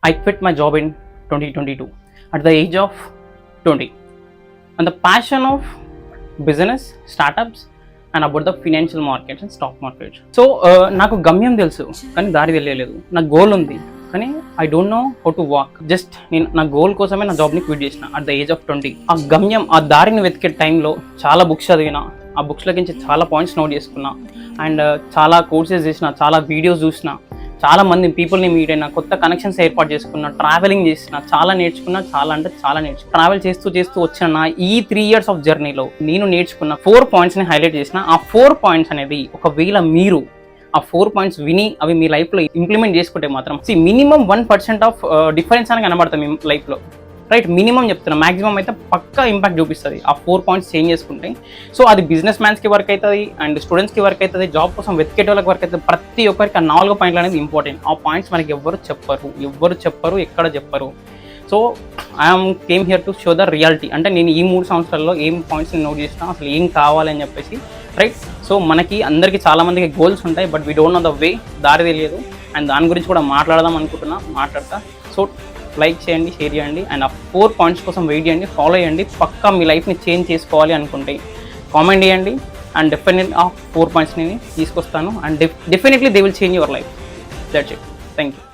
I quit my job in 2022 at the age of 20. And the passion of business, startups, and about the financial markets and stock markets. So, నాకు గమ్యం తెలుసు కానీ దారి తెలియలేదు. నాకు goal ఉంది కానీ I don't know how to walk. Just నేను నా గోల్ కోసమే నా జాబ్ని క్విట్ చేసిన అట్ ద ఏజ్ ఆఫ్ 20. ఆ గమ్యం, ఆ దారిని వెతికే టైంలో చాలా బుక్స్ చదివిన, ఆ బుక్స్లోకి నుంచి చాలా పాయింట్స్ నోట్ చేసుకున్నా అండ్ చాలా కోర్సెస్ చేసిన, చాలా వీడియోస్ చూసిన, చాలా మంది పీపుల్ని మీట్ అయినా, కొత్త కనెక్షన్స్ ఏర్పాటు చేసుకున్నా, ట్రావెలింగ్ చేసిన, చాలా నేర్చుకున్నా, చాలా నేర్చుకున్నా. ట్రావెల్ చేస్తూ వచ్చిన నా ఈ 3 years ఆఫ్ జర్నీలో నేను నేర్చుకున్న 4 pointsని హైలైట్ చేసిన. ఆ 4 points అనేది ఒకవేళ మీరు ఆ 4 points విని అవి మీ లైఫ్లో ఇంప్లిమెంట్ చేసుకుంటే మాత్రం మినిమం 1% ఆఫ్ డిఫరెన్స్ అని కనబడుతుంది మీ లైఫ్లో, రైట్? మినిమం చెప్తున్నా, మాక్సిమం అయితే పక్కా ఇంపాక్ట్ చూపిస్తుంది ఆ 4 points చేంజ్ చేసుకుంటే. సో అది బిజినెస్ మ్యాన్స్కి వర్క్ అవుతుంది అండ్ స్టూడెంట్స్కి వర్క్ అవుతుంది, జాబ్ కోసం వెతికేట వాళ్ళకి వర్క్ అవుతుంది. ప్రతి ఒక్కరికి ఆ 4 points అనేది ఇంపార్టెంట్. ఆ పాయింట్స్ మనకి ఎవ్వరు చెప్పరు, ఎక్కడ చెప్పరు. So I'm came here to show the reality. అంటే నేను ఈ 3 సంవత్సరాల్లో ఏం పాయింట్స్ని నోట్ చేసినా, అసలు ఏం కావాలని చెప్పేసి, రైట్? సో మనకి అందరికీ చాలామందికి గోల్స్ ఉంటాయి, but we don't know the way, దారి తెలియదు. అండ్ దాని గురించి కూడా మాట్లాడదాం అనుకుంటున్నా, మాట్లాడతా. సో లైక్ చేయండి, షేర్ చేయండి అండ్ ఆ 4 points కోసం వెయిట్ చేయండి, ఫాలో చేయండి. పక్కా మీ లైఫ్ని చేంజ్ చేసుకోవాలి అనుకుంటే కామెంట్ చేయండి అండ్ డెఫినెట్లీ ఆ 4 pointsని తీసుకొస్తాను and definitely they will change your life. That's it. Thank you.